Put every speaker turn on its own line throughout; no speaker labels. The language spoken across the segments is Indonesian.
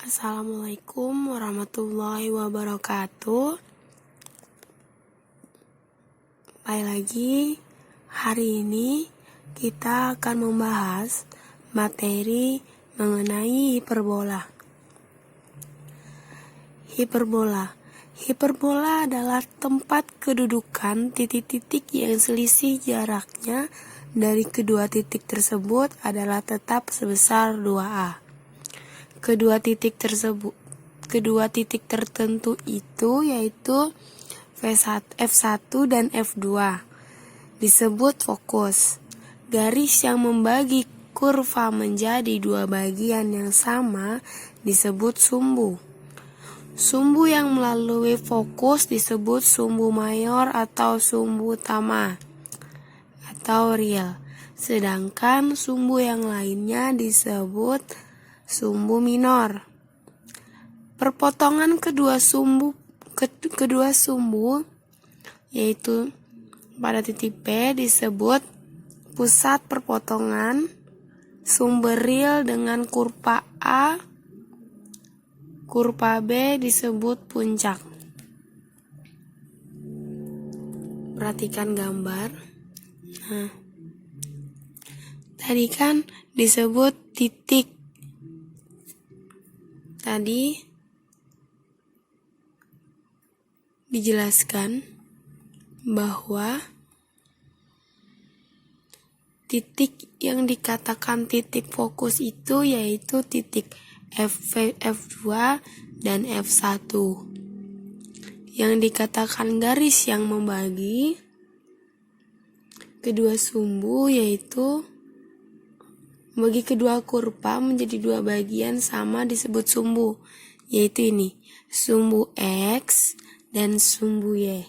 Assalamualaikum warahmatullahi wabarakatuh. Baik lagi, hari ini kita akan membahas materi mengenai hiperbola. Hiperbola adalah tempat kedudukan titik-titik yang selisih jaraknya dari kedua titik tersebut adalah tetap sebesar 2A. Kedua titik tertentu itu yaitu F1 dan F2 disebut fokus. Garis yang membagi kurva menjadi dua bagian yang sama disebut sumbu. Sumbu yang melalui fokus disebut sumbu mayor atau sumbu utama atau real. Sedangkan sumbu yang lainnya disebut sumbu minor. Perpotongan kedua sumbu yaitu pada titik P disebut pusat perpotongan. Sumber real dengan kurva A, kurva B disebut puncak. Perhatikan gambar. Tadi kan disebut titik. Tadi dijelaskan bahwa titik yang dikatakan titik fokus itu yaitu titik F2 dan F1. Yang dikatakan garis yang membagi kedua sumbu yaitu bagi kedua kurva menjadi dua bagian sama disebut sumbu, yaitu ini, sumbu X dan sumbu Y.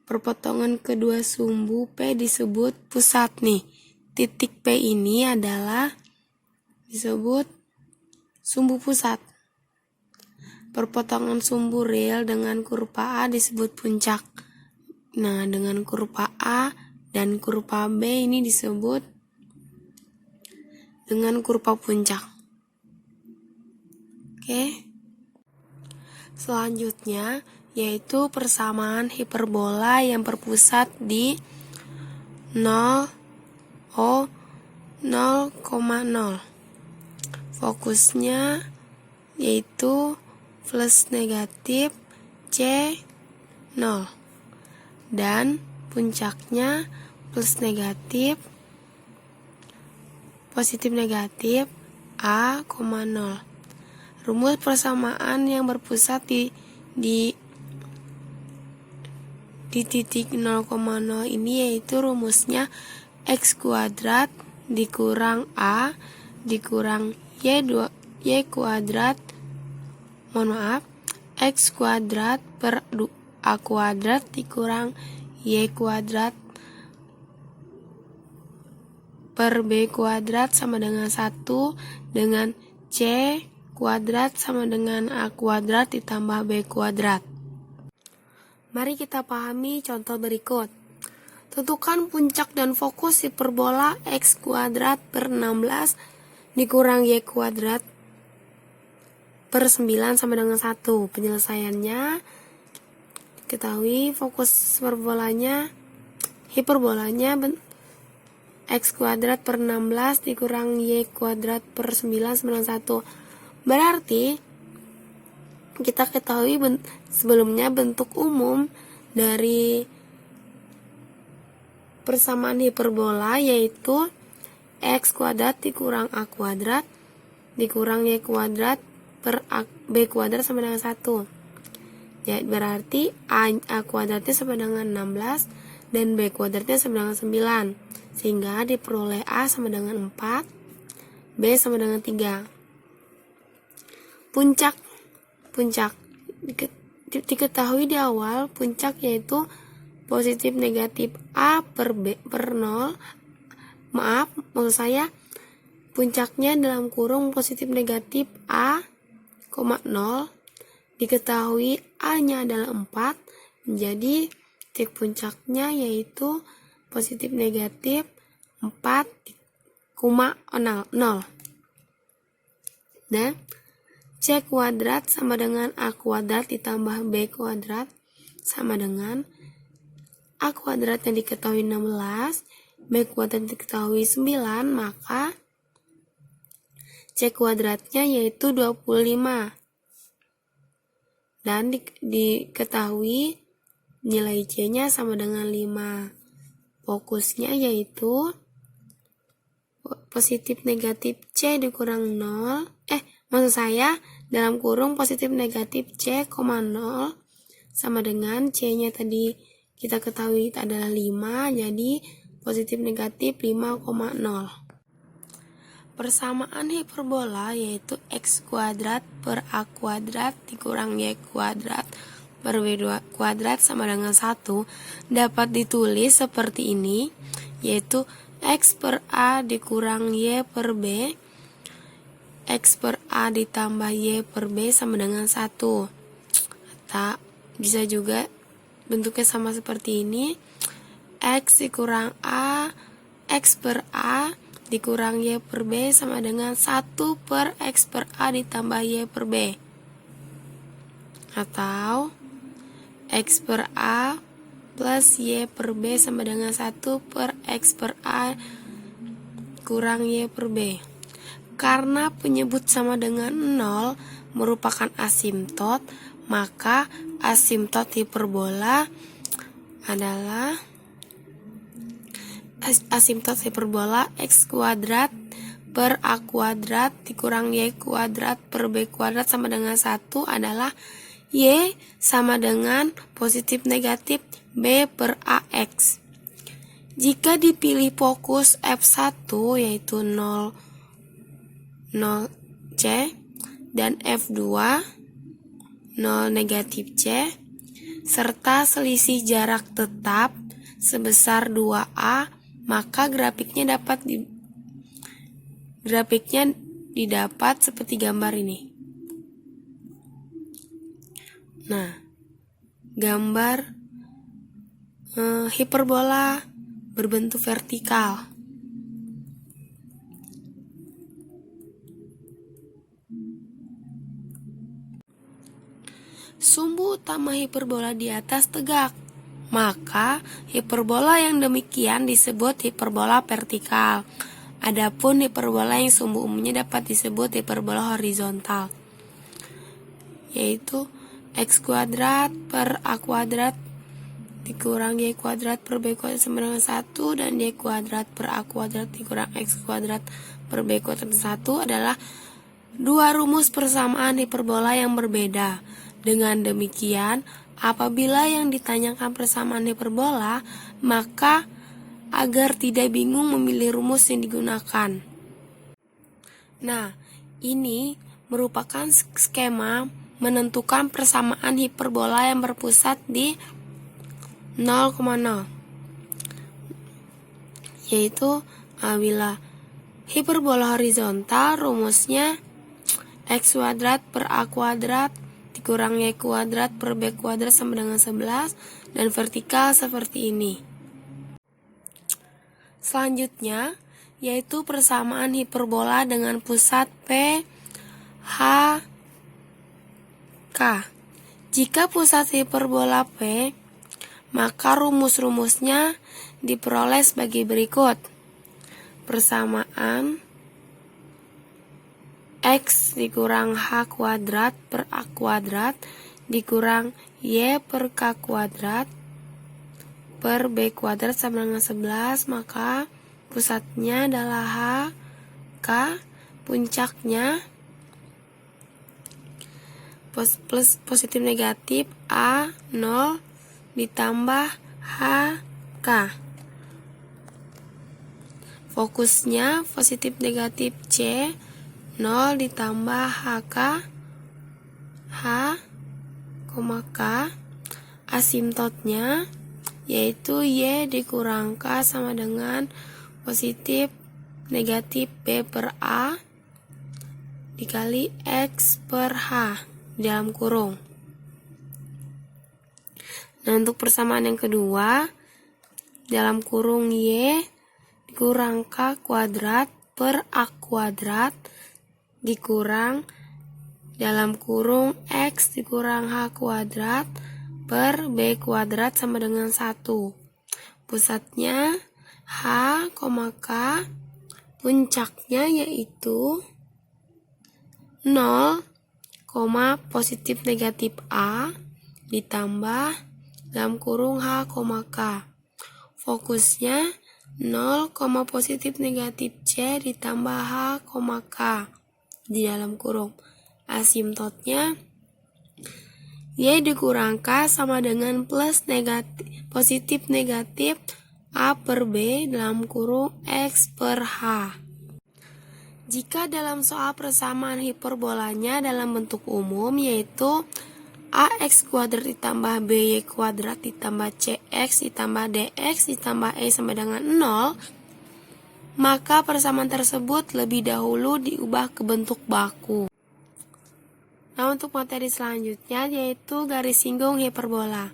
Perpotongan kedua sumbu P disebut pusat nih. Titik P ini adalah disebut sumbu pusat. Perpotongan sumbu real dengan kurva A disebut puncak. Nah, dengan kurva A dan kurva B ini disebut dengan kurva puncak. Oke. Selanjutnya yaitu persamaan hiperbola yang berpusat di 0,0. Fokusnya yaitu plus negatif C0 dan puncaknya plus negatif positif negatif A,0. Rumus persamaan yang berpusat di titik 0,0 ini yaitu rumusnya X kuadrat dikurang A dikurang Y kuadrat X kuadrat per A kuadrat dikurang Y kuadrat per B kuadrat sama dengan 1 dengan C kuadrat sama dengan A kuadrat ditambah B kuadrat. Mari kita pahami contoh berikut. Tentukan puncak dan fokus hiperbola X kuadrat per 16 dikurang Y kuadrat per 9 sama dengan 1. Penyelesaiannya ketahui fokus hiperbolanya X kuadrat per 16 dikurang Y kuadrat per 9 sama dengan 1. Berarti kita ketahui sebelumnya bentuk umum dari persamaan hiperbola yaitu X kuadrat dikurang A kuadrat dikurang Y kuadrat per B kuadrat sama dengan 1. Ya, berarti A kuadratnya sama dengan 16 dan B kuadratnya sama dengan 9. Sehingga diperoleh A sama dengan 4, B sama dengan 3. Puncak diketahui di awal puncak yaitu positif negatif A per B per 0. Maksud saya puncaknya dalam kurung positif negatif A, 0. Diketahui A-nya adalah 4, menjadi titik puncaknya yaitu positif negatif 4,0. Dan C kuadrat sama dengan A kuadrat ditambah B kuadrat sama dengan A kuadrat yang diketahui 16, B kuadrat diketahui 9, maka C kuadratnya yaitu 25. Dan diketahui nilai C-nya sama dengan 5. Fokusnya yaitu positif negatif C dikurang 0. Maksud saya dalam kurung positif negatif C, 0 sama dengan C-nya tadi kita ketahui adalah 5, jadi positif negatif 5,0. Persamaan hiperbola yaitu X kuadrat per A kuadrat dikurang Y kuadrat per B kuadrat sama dengan 1 dapat ditulis seperti ini, yaitu X per A dikurang Y per B, X per A ditambah Y per B sama dengan 1. Atau bisa juga bentuknya sama seperti ini, X dikurang A, X per A dikurang Y per B sama dengan 1 per X per A ditambah Y per B. Atau X per A plus Y per B sama dengan 1 per X per A kurang Y per B. Karena penyebut sama dengan 0 merupakan asimtot, maka asimtot hiperbola adalah asimtot hiperbola X kuadrat per A kuadrat dikurang Y kuadrat per B kuadrat sama dengan 1 adalah Y sama dengan positif negatif B per AX. Jika dipilih fokus F1 yaitu 0 C dan F2 0 negatif C serta selisih jarak tetap sebesar 2A, maka grafiknya didapat seperti gambar ini. Nah, gambar hiperbola berbentuk vertikal. Sumbu utama hiperbola di atas tegak, maka hiperbola yang demikian disebut hiperbola vertikal. Adapun hiperbola yang sumbu umumnya dapat disebut hiperbola horizontal, yaitu X kuadrat per A kuadrat dikurang Y kuadrat per B kuadrat sama dengan 1 dan Y kuadrat per A kuadrat dikurang X kuadrat per B kuadrat 1 adalah dua rumus persamaan hiperbola yang berbeda. Dengan demikian, apabila yang ditanyakan persamaan hiperbola, maka agar tidak bingung memilih rumus yang digunakan. Nah, ini merupakan skema menentukan persamaan hiperbola yang berpusat di 0,0, yaitu apabila hiperbola horizontal rumusnya X kuadrat per A kuadrat dikurang Y kuadrat per B kuadrat sama dengan 11, dan vertikal seperti ini. Selanjutnya yaitu persamaan hiperbola dengan pusat P, H, K. Jika pusat hiperbola P, maka rumus-rumusnya diperoleh sebagai berikut. Persamaan X dikurang H kuadrat per A kuadrat dikurang Y per K kuadrat per B kuadrat sama dengan 11, maka pusatnya adalah H, K, puncaknya plus positif negatif A, 0 ditambah H, K. Fokusnya positif negatif C, 0 ditambah HK, H, K. Asimtotnya yaitu Y dikurang K sama dengan positif negatif B per A dikali X per H dalam kurung. Nah, untuk persamaan yang kedua, dalam kurung Y dikurang K kuadrat per A kuadrat dikurang dalam kurung X dikurang H kuadrat per B kuadrat sama dengan 1. Pusatnya H, K, puncaknya yaitu 0, positif negatif A ditambah dalam kurung H, K. Fokusnya 0, positif negatif C ditambah H, K di dalam kurung. Asimptotnya Y dikurang K sama dengan plus negatif, positif negatif A per B dalam kurung X per H. Jika dalam soal persamaan hiperbolanya dalam bentuk umum yaitu AX kuadrat ditambah BY kuadrat ditambah CX ditambah DX ditambah E sama dengan 0, maka persamaan tersebut lebih dahulu diubah ke bentuk baku. Nah, untuk materi selanjutnya yaitu garis singgung hiperbola.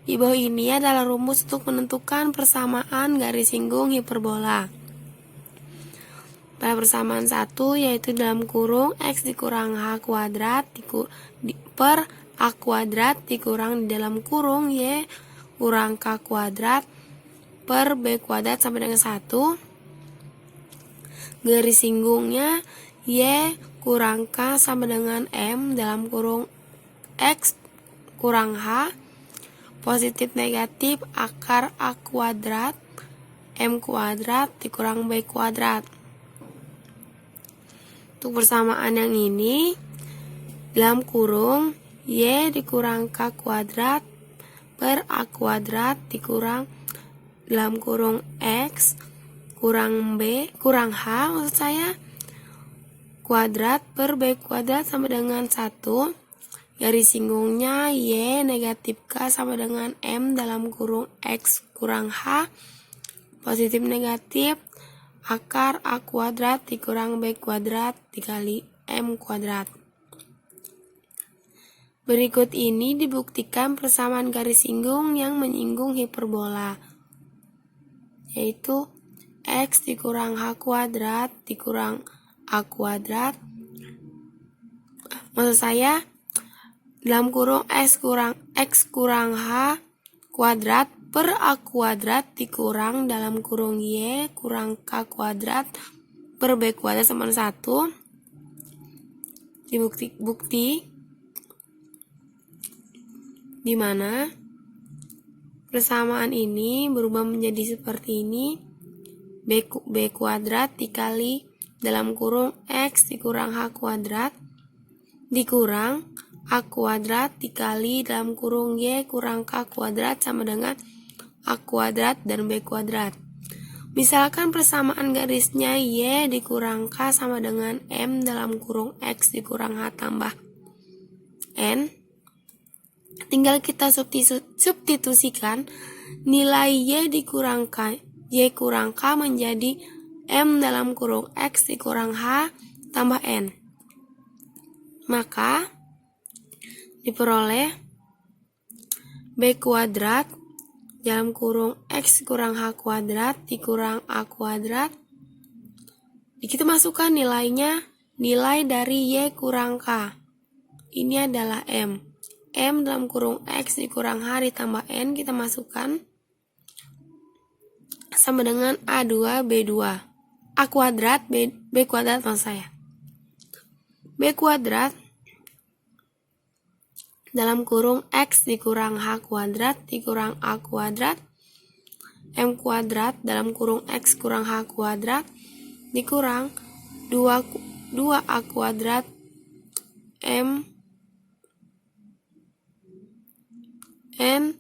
Di bawah ini adalah rumus untuk menentukan persamaan garis singgung hiperbola. Pada persamaan 1 yaitu dalam kurung X dikurang H kuadrat per A kuadrat dikurang di dalam kurung Y kurang K kuadrat per B kuadrat sama dengan 1. Garis singgungnya Y kurang K sama dengan M dalam kurung X kurang H positif negatif akar A kuadrat M kuadrat dikurang B kuadrat. Untuk persamaan yang ini dalam kurung Y dikurang K kuadrat per A kuadrat dikurang dalam kurung X kurang H maksud saya kuadrat per B kuadrat sama dengan 1. Garis singgungnya Y negatif K sama dengan M dalam kurung X kurang H positif negatif akar A kuadrat dikurang B kuadrat dikali M kuadrat. Berikut ini dibuktikan persamaan garis singgung yang menyinggung hiperbola, yaitu X dikurang H kuadrat dikurang A kuadrat. Maksud saya dalam kurung X kurang H kuadrat per A kuadrat dikurang dalam kurung Y kurang K kuadrat per B kuadrat sama 1. Bukti di mana persamaan ini berubah menjadi seperti ini. B kuadrat dikali dalam kurung X dikurang H kuadrat dikurang A kuadrat dikali dalam kurung Y kurang K kuadrat sama dengan A kuadrat dan B kuadrat. Misalkan persamaan garisnya Y dikurang K sama dengan M dalam kurung X dikurang H tambah N. Tinggal kita substitusikan nilai Y dikurang K Y kurang K menjadi M dalam kurung X dikurang H tambah N. Maka diperoleh B kuadrat dalam kurung X kurang H kuadrat dikurang A kuadrat. Kita masukkan nilainya, nilai dari Y kurang K. Ini adalah M. M dalam kurung X dikurang H ditambah N kita masukkan sama dengan A2 B2 A kuadrat B kuadrat maksud saya. B kuadrat dalam kurung X dikurang H kuadrat dikurang A kuadrat M kuadrat dalam kurung X kurang H kuadrat dikurang 2A kuadrat M N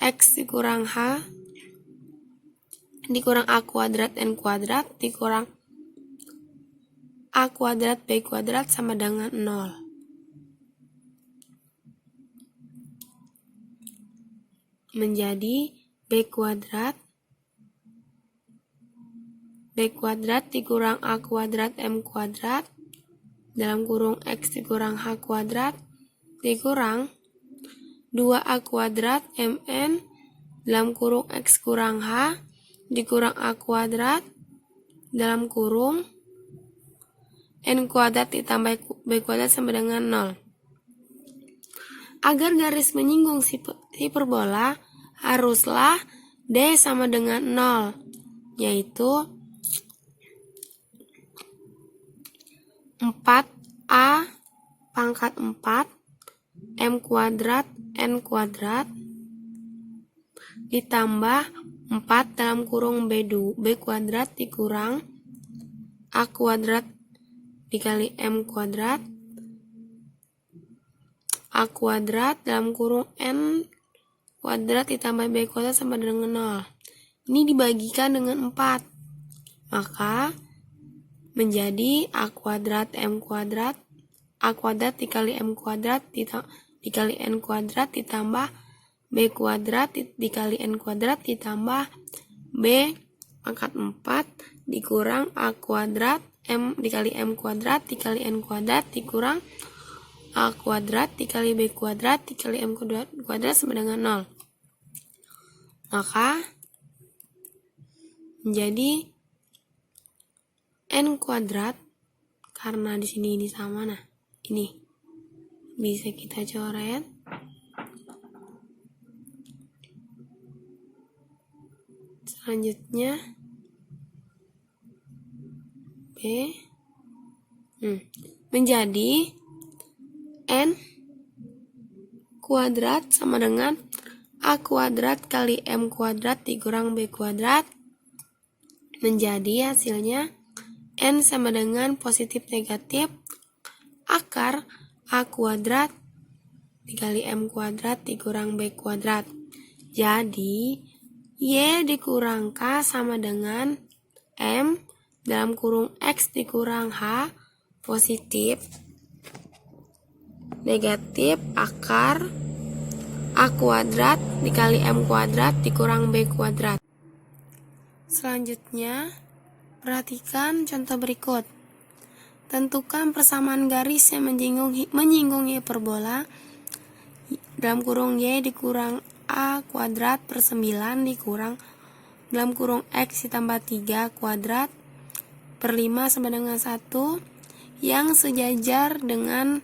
X dikurang H dikurang A kuadrat N kuadrat dikurang A kuadrat B kuadrat sama dengan 0. Menjadi B kuadrat dikurang A kuadrat M kuadrat dalam kurung X dikurang H kuadrat dikurang 2A kuadrat MN dalam kurung X kurang H dikurang A kuadrat dalam kurung N kuadrat ditambah B kuadrat sama dengan 0. Agar garis menyinggung si hiperbola, haruslah D sama dengan 0, yaitu 4A pangkat 4 M kuadrat N kuadrat ditambah 4 dalam kurung B kuadrat dikurang A kuadrat dikali M kuadrat A kuadrat dalam kurung N kuadrat ditambah B kuadrat sama dengan 0. Ini dibagikan dengan 4. Maka menjadi A kuadrat M kuadrat A kuadrat dikali M kuadrat dikali N kuadrat ditambah B kuadrat dikali N kuadrat ditambah B pangkat 4 dikurang A kuadrat M dikali M kuadrat dikali N kuadrat dikurang A kuadrat dikali B kuadrat dikali M kuadrat sama dengan 0. Maka menjadi N kuadrat, karena di sini ini sama, nah ini bisa kita coret. Selanjutnya B menjadi N kuadrat sama dengan A kuadrat kali M kuadrat dikurang B kuadrat, menjadi hasilnya N sama dengan positif negatif akar A kuadrat dikali M kuadrat dikurang B kuadrat. Jadi Y dikurang K sama dengan M dalam kurung X dikurang H positif negatif akar A kuadrat dikali M kuadrat dikurang B kuadrat. Selanjutnya, perhatikan contoh berikut. Tentukan persamaan garis yang menyinggung hiperbola dalam kurung Y dikurang A kuadrat per 9 dikurang dalam kurung X ditambah 3 kuadrat per 5 sama dengan 1 yang sejajar dengan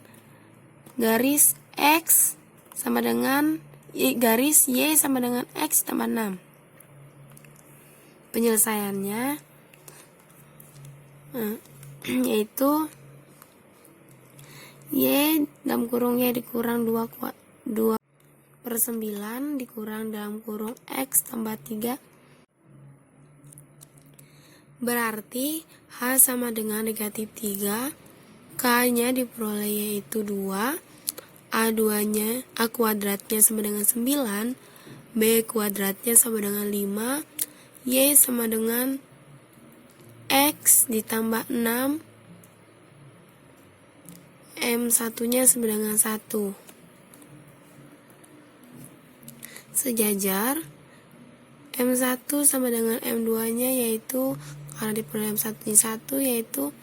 garis X sama dengan garis Y sama dengan X tambah 6. Penyelesaiannya yaitu Y dalam kurung Y dikurang 2 per 9 dikurang dalam kurung X tambah 3 berarti H sama dengan negatif 3, K nya diperoleh yaitu 2, A2-nya, A kuadratnya sama dengan 9, B kuadratnya sama dengan 5, Y sama dengan X ditambah 6, M1-nya sama dengan 1. Sejajar, M1 sama dengan M2-nya yaitu, karena diperoleh M1-nya 1, yaitu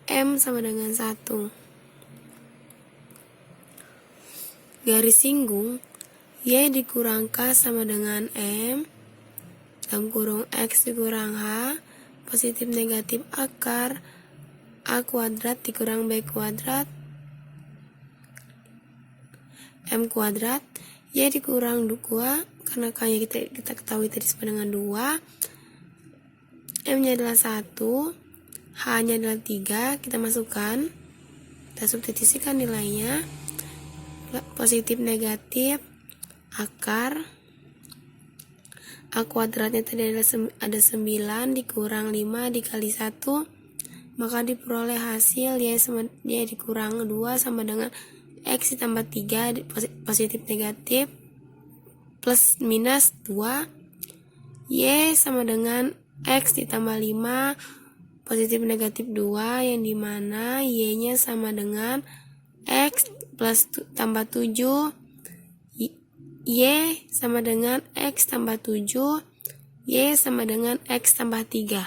M sama dengan 1. Garis singgung Y dikurang K sama dengan M dalam kurung X dikurang H positif negatif akar A kuadrat dikurang B kuadrat M kuadrat Y dikurang 2 karena K nya kita ketahui tadi sama dengan 2, M nya adalah 1, H nya adalah 3, kita masukkan, kita substitusikan nilainya, positif negatif akar A kuadratnya tadi ada 9 dikurang 5 dikali 1, maka diperoleh hasil Y dikurang 2 sama dengan X ditambah 3 positif negatif plus minus 2, Y sama dengan X ditambah 5 positif negatif 2 yang dimana Y nya sama dengan X plus tambah 7, Y sama dengan X tambah 7, Y sama dengan X tambah 3.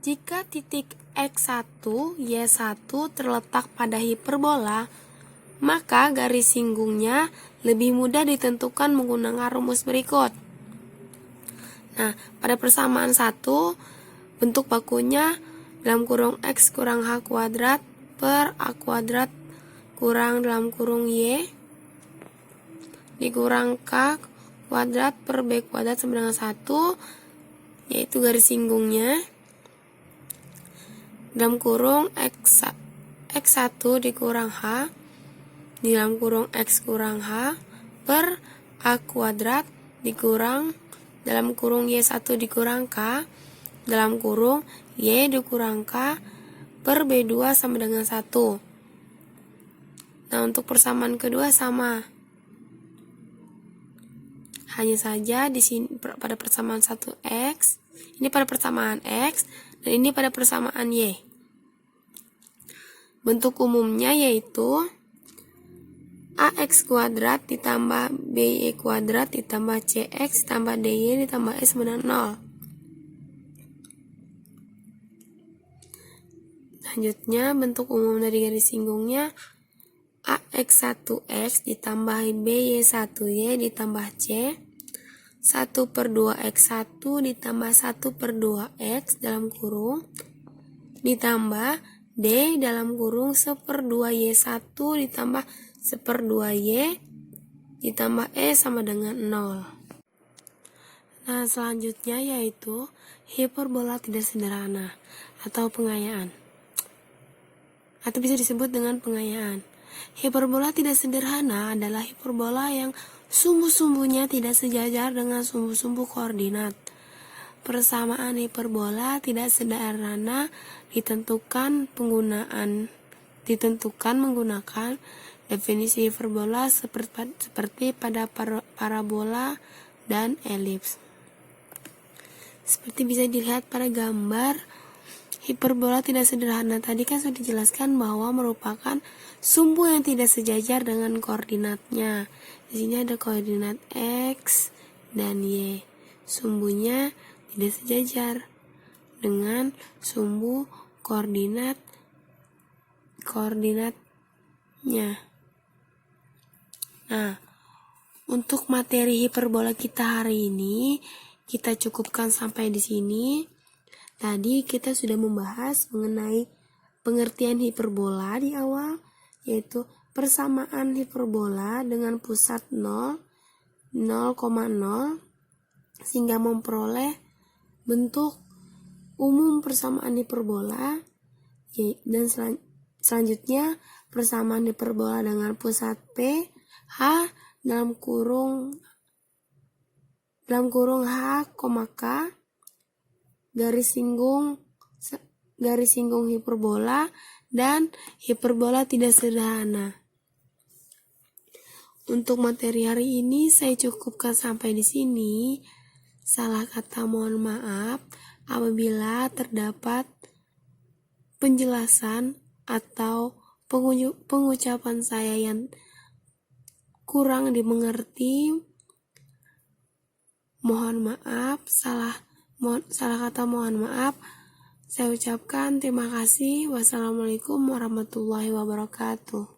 Jika titik X1, Y1 terletak pada hiperbola, maka garis singgungnya lebih mudah ditentukan menggunakan rumus berikut. Nah, pada persamaan 1, bentuk bakunya dalam kurung X kurang H kuadrat per A kuadrat kurang dalam kurung Y dikurang K kuadrat per B kuadrat sama dengan 1, yaitu garis singgungnya dalam kurung X1 dikurang H di dalam kurung X kurang H per A kuadrat dikurang dalam kurung Y1 dikurang K dalam kurung Y dikurang K per B2 sama dengan 1. Nah, untuk persamaan kedua sama. Hanya saja di sini pada persamaan 1X, ini pada persamaan X, dan ini pada persamaan Y. Bentuk umumnya yaitu AX kuadrat ditambah BY kuadrat ditambah CX ditambah DY ditambah S sama dengan 0. Selanjutnya, bentuk umum dari garis singgungnya AX1X ditambah BY1Y ditambah C 1/2X1 ditambah 1/2X dalam kurung ditambah D dalam kurung 1/2Y1 ditambah 1/2Y ditambah E sama dengan 0. Nah, selanjutnya yaitu hiperbola tidak sederhana atau pengayaan, atau bisa disebut dengan pengayaan. Hiperbola tidak sederhana adalah hiperbola yang sumbu-sumbunya tidak sejajar dengan sumbu-sumbu koordinat. Persamaan hiperbola tidak sederhana ditentukan menggunakan definisi hiperbola seperti pada parabola dan elips. Seperti bisa dilihat pada gambar, hiperbola tidak sederhana tadi kan sudah dijelaskan bahwa merupakan sumbu yang tidak sejajar dengan koordinatnya. Di sini ada koordinat X dan Y. Sumbunya tidak sejajar dengan sumbu koordinatnya. Nah, untuk materi hiperbola kita hari ini kita cukupkan sampai di sini. Tadi kita sudah membahas mengenai pengertian hiperbola di awal, yaitu persamaan hiperbola dengan pusat 0,0 sehingga memperoleh bentuk umum persamaan hiperbola, dan selanjutnya persamaan hiperbola dengan pusat P H dalam kurung H, K garis singgung hiperbola dan hiperbola tidak sederhana. Untuk materi hari ini saya cukupkan sampai di sini. Salah kata mohon maaf apabila terdapat penjelasan atau pengucapan saya yang kurang dimengerti. Mohon maaf, salah kata mohon maaf. Saya ucapkan terima kasih. Wassalamualaikum warahmatullahi wabarakatuh.